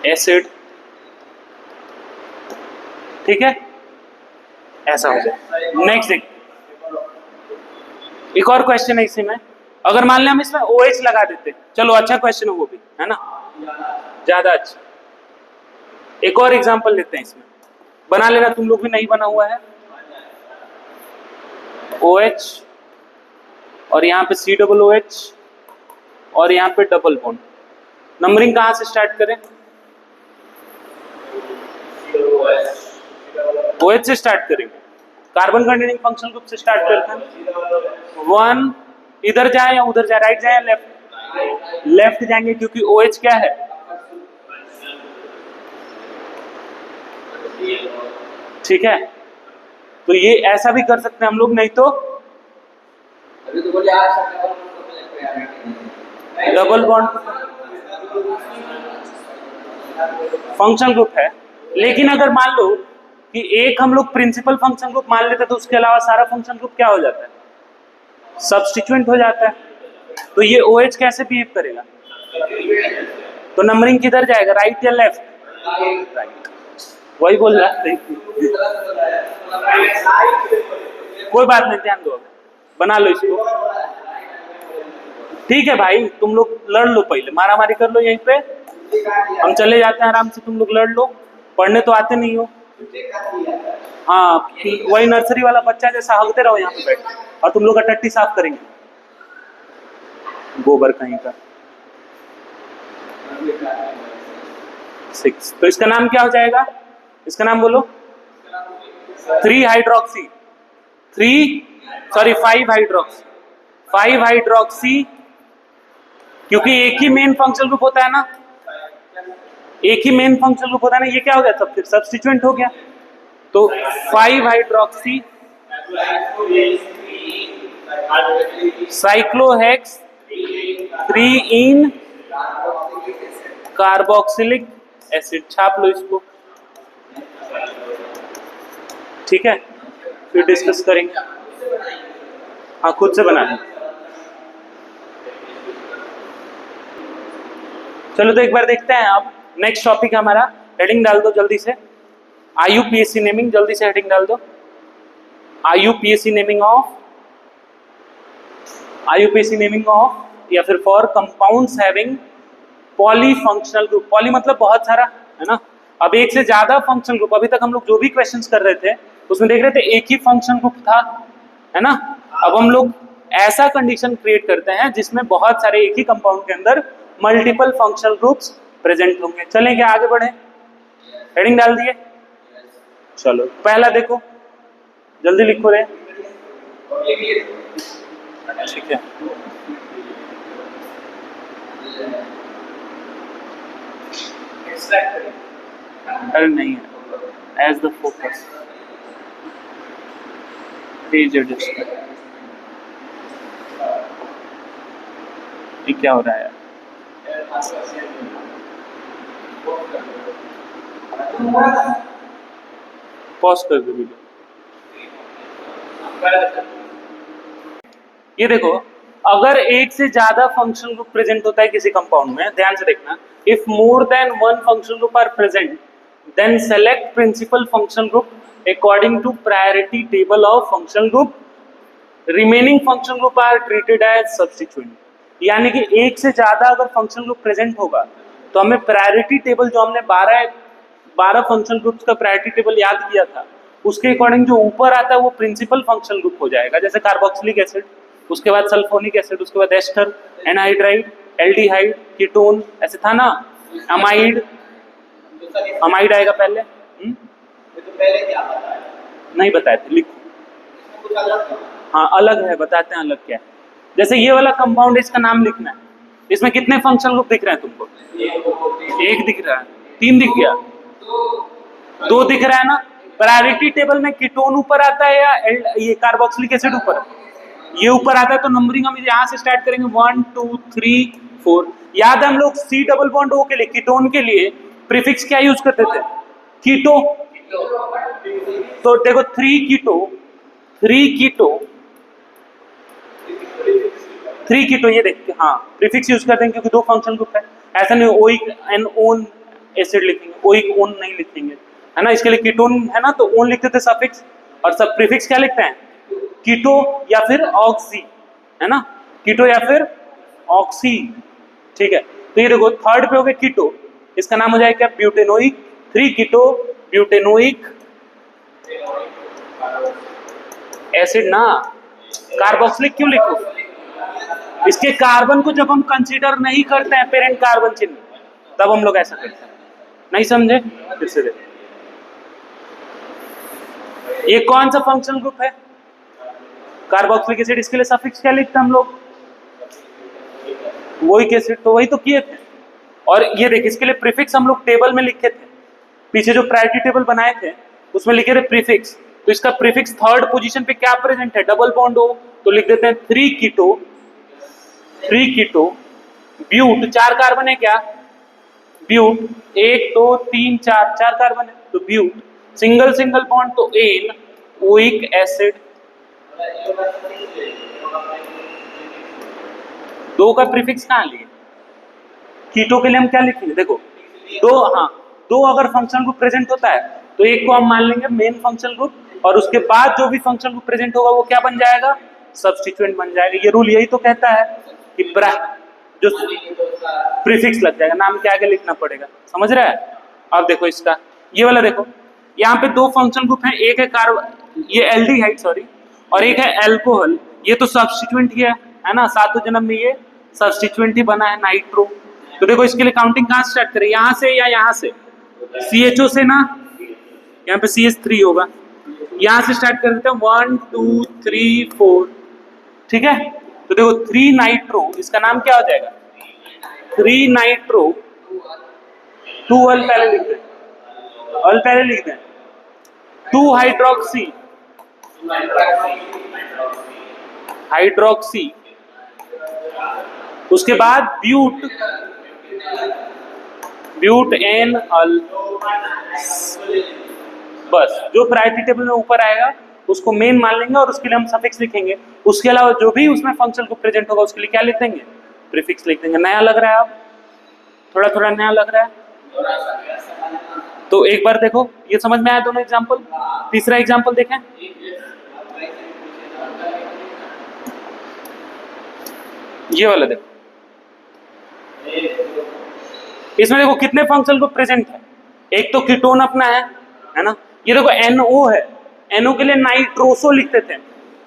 एसिड। ठीक है, ऐसा हो जाए। नेक्स्ट देख, एक और क्वेश्चन है इसी में। अगर मान लें हम इसमें OH लगा देते, चलो अच्छा क्वेश्चन है वो भी, है ना, ज्यादा अच्छा। एक और एग्जांपल लेते हैं इसमें, बना लेना तुम लोग भी, नहीं बना हुआ है। OH और यहाँ पे COOH और यहाँ पे डबल बॉन्ड। नंबरिंग कहाँ से स्टार्ट करें? OH से स्टार्ट करेंगे, कार्बन कंटेनिंग फंक्शनल ग्रुप से स्टार्ट करते हैं। 1, इधर जाए या उधर जाए, राइट जाए या लेफ्ट? लेफ्ट जाएंगे, क्योंकि OH क्या है? ठीक है, तो ये ऐसा भी कर सकते हैं हम लोग, नहीं तो अभी तो बोले आप डबल बॉन्ड फंक्शनल ग्रुप है। लेकिन अगर मान लो कि एक हम लोग प्रिंसिपल फंक्शन ग्रुप मान लेते, तो उसके अलावा सारा फंक्शन ग्रुप क्या हो जाता है? सब्स्टिट्यूएंट हो जाता है। तो ये OH कैसे बिहेव करेगा? तो नंबरिंग किधर जाएगा, राइट या लेफ्ट? राइट, वही बोल रहा है। कोई बात नहीं, ध्यान दो, बना लो इसको। ठीक है भाई, तुम लोग लड़ लो, पहले मारा मारी कर लो यहीं पे, हम चले जाते हैं आराम से, तुम लोग लड़ लो, पढ़ने तो आते नहीं हो। हाँ, वही नर्सरी वाला बच्चा जैसा हगते रहो यहाँ पे बैठ, और तुम लोग का टट्टी साफ करेंगे, गोबर कहीं का। 6, तो इसका नाम क्या हो जाएगा? इसका नाम बोलो। 5 हाइड्रोक्सी, 5 हाइड्रोक्सी, क्योंकि एक ही मेन फंक्शनल ग्रुप होता है ना, एक ही मेन फंक्शनल ग्रुप होता है ना, ये क्या हो गया सब फिर सब्स्टिट्यूएंट हो गया। तो 5 हाइड्रोक्सी साइक्लोहेक्स 3 इन कार्बोक्सिलिक एसिड, छाप लो इसको, ठीक है, फिर डिस्कस करेंगे। हाँ खुद से बना लें। चलो तो एक बार देखते हैं। अब नेक्स्ट टॉपिक हमारा, हेडिंग डाल दो जल्दी से, IUPAC नेमिंग, जल्दी से हेडिंग डाल दो, IUPAC नेमिंग ऑफ या फिर for compounds having polyfunctional group. Poly मतलब बहुत सारा, है ना। अब एक से ज्यादा फंक्शनल ग्रुप, अभी तक हम लोग जो भी क्वेश्चंस कर रहे थे उसमें देख रहे थे एक ही फंक्शनल ग्रुप था, है ना। अब हम लोग ऐसा कंडीशन क्रिएट करते हैं जिसमें बहुत सारे एक ही कंपाउंड के अंदर मल्टीपल फंक्शनल ग्रुप्स प्रेजेंट होंगे। चलें क्या आगे बढ़े? हेडिंग डाल दिए, चलो पहला देखो, जल्दी लिखो रे, ठीक है। अरे नहीं है, as the focus page addition, ये क्या हो रहा है यार? पॉज कर दो वीडियो। ये देखो, अगर एक से ज्यादा फंक्शनल ग्रुप प्रेजेंट होता है किसी कंपाउंड में, ध्यान से देखना, if more than one functional group are present then select principal functional group according to priority table of functional group, remaining functional group are treated as substituent. यानी कि एक से ज्यादा अगर फंक्शनल ग्रुप प्रेजेंट होगा तो हमें प्रायोरिटी टेबल, जो हमने 12 फंक्शनल ग्रुप्स का प्रायोरिटी टेबल याद किया था, उसके अकॉर्डिंग जो ऊपर आता है वो प्रिंसिपल फंक्शनल ग्रुप हो जाएगा। जैसे कार्बोक्सिलिक एसिड, उसके बाद सल्फोनिक एसिड, उसके बाद एस्टर, एनहाइड्राइड, एल्डिहाइड, कीटोन, ऐसे था ना, अमाइड, अमाइड आएगा पहले। तो पहले क्या बताया? नहीं बताए थे, लिखो। कुछ अलग था। हाँ अलग है, बताते हैं अलग क्या है। जैसे ये वाला कंपाउंड, इसका नाम लिखना है, इसमें कितने फंक्शनल ग्रुप दिख रहे हैं तुमको? एक दिख रहा है, 3 दिख गया, 2 दिख रहा है ना। प्रायोरिटी टेबल में कीटोन ऊपर आता है या ये कार्बोक्सिलिक एसिड ऊपर? ये ऊपर आता है, तो नंबरिंग हम यहाँ से स्टार्ट करेंगे 1 2 3 4। याद है हम लोग C डबल बॉन्ड O के लिए, कीटोन के लिए प्रीफिक्स क्या यूज करते थे? कीटो। तो देखो 3 कीटो, ये देखते, हाँ प्रीफिक्स यूज करते हैं क्योंकि 2 फंक्शनल ग्रुप है। ऐसा नहीं ओइक एंड ओन एसिड लिखेंगे, ओइक ओन नहीं लिखेंगे, है ना। इसके लिए कीटोन है ना, तो ओन लिखते थे सफिक्स, और सब प्रीफिक्स क्या लिखते हैं? कीटो या फिर ऑक्सी, है ना, कीटो या फिर ऑक्सी, ठीक है। तो ये देखो थर्ड पे हो गया कीटो, इसका नाम हो जाएगा क्या? ब्यूटेनोइक। 3 कीटो ब्यूटेनोइक एसिड ना, कार्बोक्सिलिक क्यों लिखो? इसके कार्बन को जब हम कंसीडर नहीं करते हैं पेरेंट कार्बन चिन्ह, तब हम लोग ऐसा करते हैं। नहीं समझे? फिर से देखो, ये कौन सा फंक्शनल ग्रुप है? Carboxylic acid. इसके लिए सफिक्स क्या लिखते हैं हम लोग? वोइक एसिड। तो वही तो किए थे। और ये देख, इसके लिए प्रीफिक्स हम लोग टेबल में लिखे थे, पीछे जो प्रायोरिटी टेबल बनाए थे उसमें लिखे थे प्रीफिक्स। तो इसका प्रीफिक्स थर्ड पोजीशन पे क्या प्रेजेंट है? डबल बॉन्ड हो, तो लिख देते हैं 3 कीटो ब्यूट। 4 कार्बन है क्या? ब्यूट 1 2 3 4 कार्बन है, तो ब्यूट। सिंगल बॉन्ड तो एन, ओइक एसिड। 2 का प्रीफिक्स कहाँ लिए? कीटो के लिए हम क्या लिखेंगे? देखो 2 अगर फंक्शनल ग्रुप प्रेजेंट होता है तो एक को हम मान लेंगे मेन फंक्शनल ग्रुप, और उसके बाद जो भी फंक्शनल ग्रुप प्रेजेंट होगा वो क्या बन जाएगा? सब्स्टिट्यूएंट बन जाएगा। ये रूल यही तो कहता है कि जो प्रीफिक्स लग जाएगा, नाम के आगे लिखना पड़ेगा। समझ रहा है? अब देखो इसका, ये वाला देखो, यहाँ पे 2 फंक्शनल ग्रुप हैं, एक है ये एल्डिहाइड सॉरी, और एक है एल्कोहल। ये तो सब्स्टिट्यूएंट ही है ना, सातों जन्म में ये सब्स्टिट्यूएंट ही बना है, नाइट्रो। तो देखो इसके लिए काउंटिंग कहाँ स्टार्ट करें? यहाँ से या यहाँ से? CHO से ना, यहाँ पे CH3 होगा, यहाँ से स्टार्ट कर देते हैं 1 2 3 4, ठीक है। तो देखो 3 नाइट्रो, इसका नाम क्या हो जाएगा? 3 नाइट्रो 2 अल पहले लिख दें, अल पहले लिख दें, 2 हाइड्रोक्सी, हाइड्रोक्सी, उसके बाद ब्यूट, ब्यूट एन अल, बस जो प्रायोरिटी टेबल में ऊपर आएगा उसको मेन मान लेंगे और उसके लिए हम सफिक्स लिखेंगे। उसके अलावा जो भी उसमें फंक्शन को प्रेजेंट होगा उसके लिए क्या लिख देंगे, प्रीफिक्स लिख देंगे। नया लग रहा है, आप थोड़ा थोड़ा नया लग रहा है तो एक बार देखो, ये समझ में आया दोनों एग्जांपल। तीसरा एग्जांपल देखें, ये वाला देखो, इसमें देखो कितने फंक्शन को प्रेजेंट है। एक तो कीटोन अपना है ना, ये देखो NO है, NO के लिए नाइट्रोसो लिखते थे।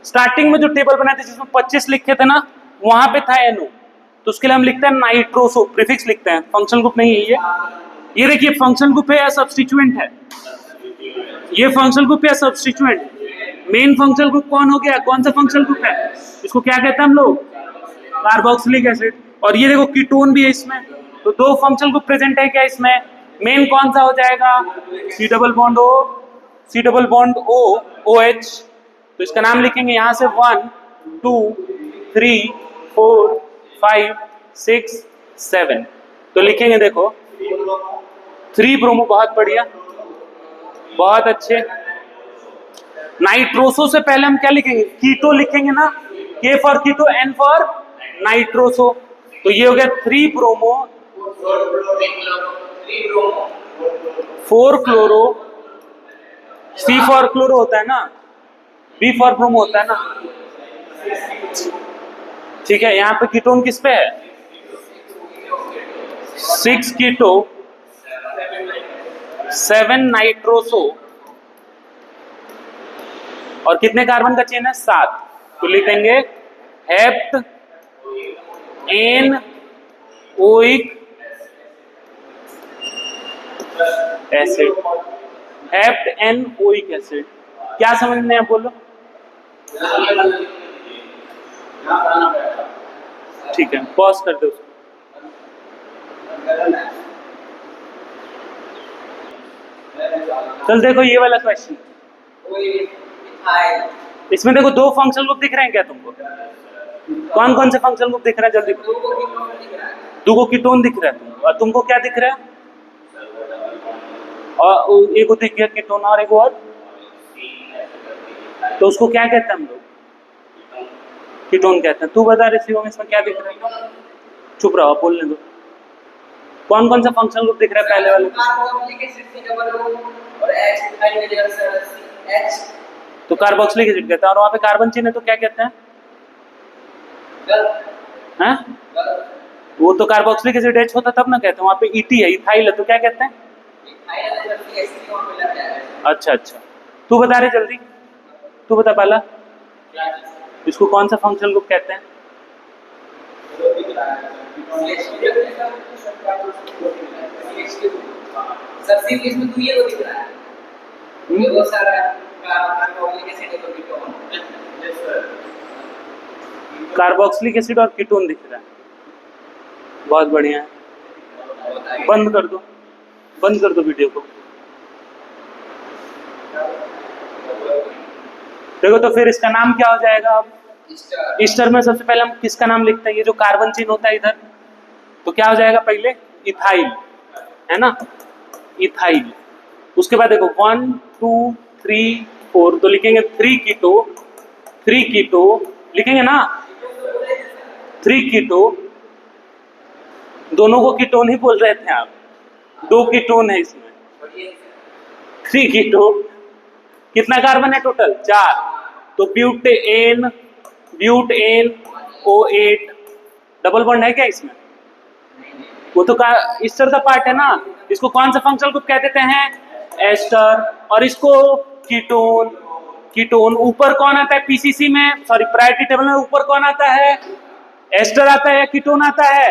स्टार्टिंग में जो टेबल बनाए थे जिसमें 25 लिखे थे ना, वहां पे था NO, तो उसके लिए हम लिखते हैं नाइट्रोसो, प्रीफिक्स लिखते हैं, फंक्शन ग्रुप नहीं है ये देखिए फंक्शन ग्रुप है या सब्स्टिट्यूएंट है, ये फंक्शन ग्रुप या सब्स्टिट्यूएंट। मेन फंक्शन ग्रुप कौन हो गया, कौन सा फंक्शन ग्रुप है, इसको क्या कहते हैं हम लोग, कार्बोक्सिलिक एसिड। और ये देखो कीटोन भी है इसमें, तो 2 फंक्शन ग्रुप प्रेजेंट है क्या इसमें। मेन कौन सा हो जाएगा, C double bond O, C double bond O, OH, तो इसका नाम लिखेंगे यहां से 1 2 3 4 5 6 7, तो लिखेंगे देखो 3 ब्रोमो, बहुत बढ़िया, बहुत अच्छे। नाइट्रोसो से पहले हम क्या लिखेंगे, कीटो लिखेंगे ना, K for keto, N for nitroso, तो ये हो गया 3 bromo 4 chloro, C for chloro होता है ना, B फॉर ब्रोमो होता है ना, ठीक है। यहाँ पे कीटोन किस पे है, 6 कीटो 7 नाइट्रोसो, और कितने कार्बन का चेन है, 7, तो लिखेंगे heptanoic acid, heptanoic acid. क्या समझने आप बोलो, ठीक है, पॉज कर दो उसको। चल देखो ये वाला क्वेश्चन, इसमें देखो 2 फंक्शन ग्रुप दिख रहे हैं क्या तुमको, कौन कौन से फंक्शन ग्रुप दिख रहे हैं, जल्दी 2 कीटोन दिख रहा है तुमको, और तुमको क्या दिख रहा है, और एक दिख गया कीटोन और एक और, तो उसको क्या कहते हैं हम लोग, कीटोन कहते हैं। तू बता रही थी इसमें क्या दिख रहा है, चुप रहो बोलने दो, कौन कौन सा फंक्शन ग्रुप दिख रहा है पहले वाले, तो कार्बोक्सिलिक एसिड कहते हैं, और वहां पे कार्बन चेन है तो क्या कहते हैं, हैं? वो तो कार्बोक्सिलिक एसिड H होता तब ना कहते हैं, वहां पे ET है, इथाइल है, तो क्या कहते हैं, अच्छा अच्छा, तू बता रहे जल्दी, तू बता पाला, इसको कौन सा फंक्शन ग्रुप कहते हैं, कार्बोक्सिलिक एसिड और कीटोन दिख रहा है, बहुत बढ़िया है। बंद कर दो, बंद कर दो वीडियो को। देखो तो फिर इसका नाम क्या हो जाएगा, अब ईस्टर में सबसे पहले हम किसका नाम लिखते हैं, ये जो कार्बन चेन होता है इधर, तो क्या हो जाएगा पहले, इथाइल, है ना, इथाइल। उसके बाद देखो 1 2 3 4, तो लिखेंगे 3 कीटो, 3 कीटो लिखेंगे ना, 3 कीटो, दोनों को कीटोन ही बोल रहे थे आप, 2 कीटोन है इसमें, 3 कीटो, कितना कार्बन है टोटल, 4, तो butane, butane O8, double bond है क्या इसमें, वो तो ईस्टर का पार्ट है ना, इसको कौन सा फंक्शनल ग्रुप कह देते हैं, एस्टर, और इसको कीटोन, कीटोन। ऊपर कौन आता है पीसीसी में, सॉरी प्रायोरिटी टेबल में ऊपर कौन आता है, एस्टर आता है या कीटोन आता है,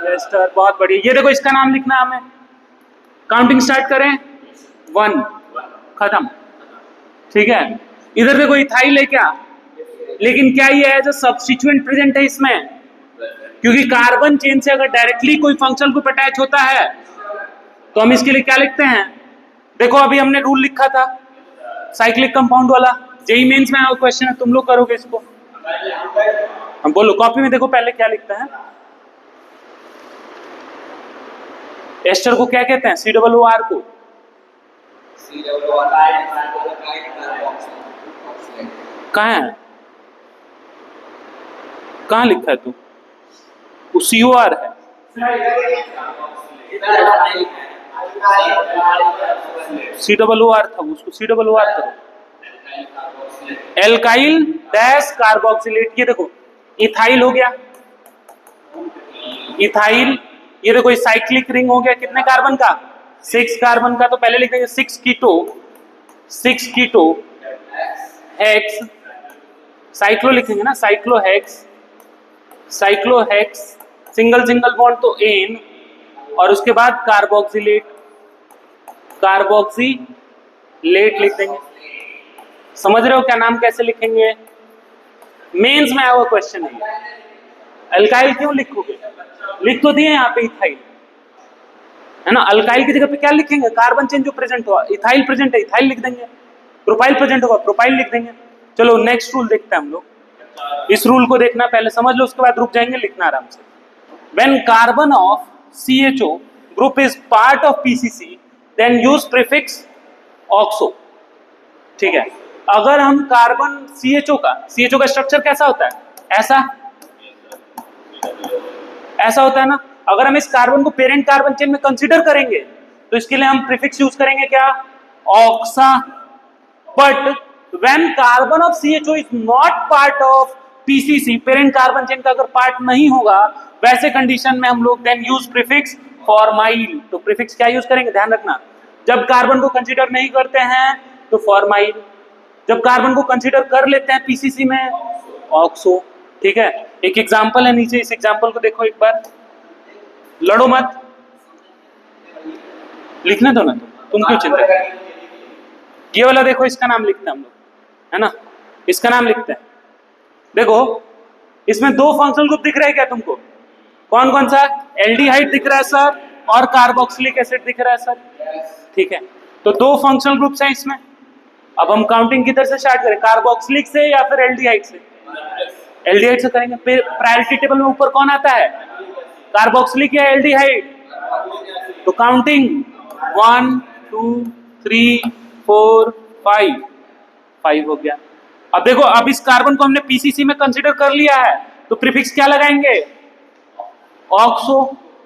एस्टर, बहुत बढ़िया। ये देखो इसका नाम लिखना हमें, काउंटिंग स्टार्ट करें, 1 खत्म, ठीक है। इधर देखो इथाइल है क्या, लेकिन क्या ये है जो सब्स्टिट्यूएंट प्रेजेंट है इसमें, क्योंकि कार्बन चेन से अगर डायरेक्टली कोई फंक्शन ग्रुप अटैच होता है तो हम इसके लिए क्या लिखते हैं? देखो अभी हमने रूल लिखा था साइक्लिक कंपाउंड वाला, जेई मेंस में आया क्वेश्चन है, तुम लोग करोगे इसको। हम बोलो कॉपी में देखो पहले क्या लिखता है। एस्टर को क्या कहते हैं? COOR को कहाँ है? कहाँ लिखा है तू? वो COR है। COOR था, उसको COOR करो। Alkyl dash carboxylate. ये देखो इथाइल हो गया, इथाइल। ये देखो साइक्लिक रिंग हो गया, कितने कार्बन का? 6 कार्बन का। तो पहले लिख देंगे 6 कीटो हेक्स, साइक्लो लिखेंगे ना, साइक्लोहेक्स, सिंगल सिंगल बॉन्ड तो एन, और उसके बाद कार्बोक्सिलेट लिख देंगे। समझ रहे हो क्या नाम कैसे लिखेंगे? मेंस में आया हुआ क्वेश्चन है। अल्काइल क्यों लिखोगे? लिख तो दिए यहाँ पे इथाइल, है ना। अल्काइल की जगह पे क्या लिखेंगे? कार्बन चेन जो प्रेजेंट हुआ, इथाइल प्रेजेंट है, इथाइल लिख देंगे। प्रोपाइल प्रेजेंट होगा, प्रोपाइल लिख देंगे। चलो नेक्स्ट रूल देखते हैं हम लोग। इस रूल को देखना, पहले समझ लो, उसके बाद रुक जाएंगे लिखना आराम से। When carbon of CHO group is part of PCC, then use prefix oxo। ठीक है, अगर हम कार्बन CHO का स्ट्रक्चर कैसा होता है? ऐसा होता है ना। अगर हम इस कार्बन को पेरेंट कार्बन चेन में कंसीडर करेंगे तो इसके लिए हम प्रीफिक्स यूज करेंगे क्या? Oxa. But when carbon of CHO is not part of PCC, parent carbon chain का अगर पार्ट नहीं होगा, वैसे कंडीशन में हम लोग देन यूज प्रीफिक्स फॉर्माइल। तो प्रीफिक्स क्या यूज करेंगे? ध्यान रखना, जब कार्बन को कंसीडर नहीं करते हैं तो फॉर्माइल, जब कार्बन को कंसीडर कर लेते हैं PCC में ऑक्सो। ठीक है, एक एग्जांपल है नीचे, इस एग्जांपल को देखो एक बार, लड़ो मत, लिखने दो ना, तुम क्यों चिंता। ये वाला देखो, इसका नाम लिखते हैं हम लोग, है ना, इसका नाम लिखते हैं। देखो इसमें 2 फंक्शनल ग्रुप दिख रहे हैं क्या तुमको? कौन कौन सा? एल्डिहाइड दिख रहा है सर, और कार्बोक्सिलिक एसिड दिख रहा है सर। ठीक है, तो 2 फंक्शनल ग्रुप्स हैं इसमें। अब हम काउंटिंग किधर से स्टार्ट करें? कार्बोक्सिलिक से या फिर एल्डिहाइड से? एल्डिहाइड से करेंगे। फिर प्रायोरिटी टेबल में ऊपर कौन आता है? कार्बोक्सिलिक या एल्डिहाइड? तो काउंटिंग 1 2 3 4 5 हो गया। अब देखो, अब इस कार्बन को हमने PCC में कंसीडर कर लिया है, तो प्रीफिक्स क्या लगाएंगे? ऑक्सो,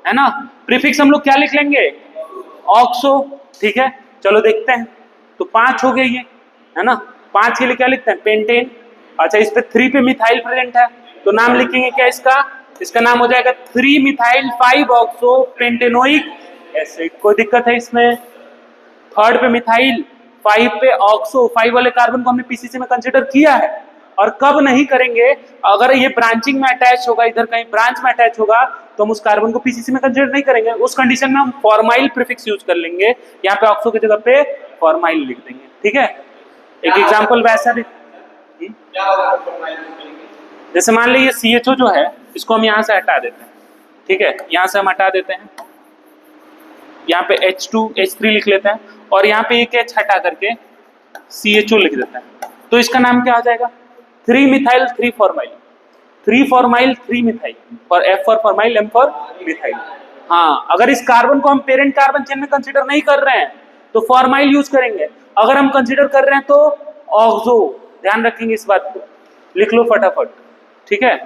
है ना। प्रीफिक्स हम लोग क्या लिख लेंगे? ऑक्सो। ठीक है, चलो देखते हैं। तो 5 हो गए ये, है ना। 5 के लिए क्या लिखते हैं? पेंटेन। अच्छा, इस पे 3 पे मिथाइल प्रेजेंट है, तो नाम लिखेंगे क्या इसका? इसका नाम हो जाएगा 3 मिथाइल 5 ऑक्सो पेंटेनोइक एसिड। कोई दिक्कत है इसमें? 3rd पे मिथाइल, 5 पे ऑक्सो। 5 वाले कार्बन को हमने PCC में कंसीडर किया है। और कब नहीं करेंगे? अगर ये ब्रांचिंग में अटैच होगा, इधर कहीं ब्रांच में अटैच होगा, तो हम उस कार्बन को PCC में कंसीडर नहीं करेंगे। उस कंडीशन में हम फॉर्माइल प्रीफिक्स यूज कर लेंगे, यहाँ पे ऑक्सो की जगह पे फॉर्माइल लिख देंगे। ठीक है, एक एग्जांपल वैसा भी, जैसे मान लीजिए CHO जो है, इसको हम यहाँ से हटा देते हैं। ठीक है, यहाँ से हम हटा देते हैं, यहाँ पे H2H3 लिख लेते हैं, और यहाँ पे एक H हटा करके CHO लिख देते हैं। तो इसका नाम क्या हो जाएगा? 3 मिथाइल 3 फॉर्माइल, 3 फॉर्माइल 3 मिथाइल, और F for formyl, M for methyl. हाँ, अगर इस कार्बन को हम पेरेंट कार्बन चेन में कंसीडर नहीं कर रहे हैं तो फॉर्माइल यूज करेंगे, अगर हम कंसीडर कर रहे हैं तो ऑक्सो। ध्यान रखेंगे इस बात को, लिख लो फटाफट। ठीक है,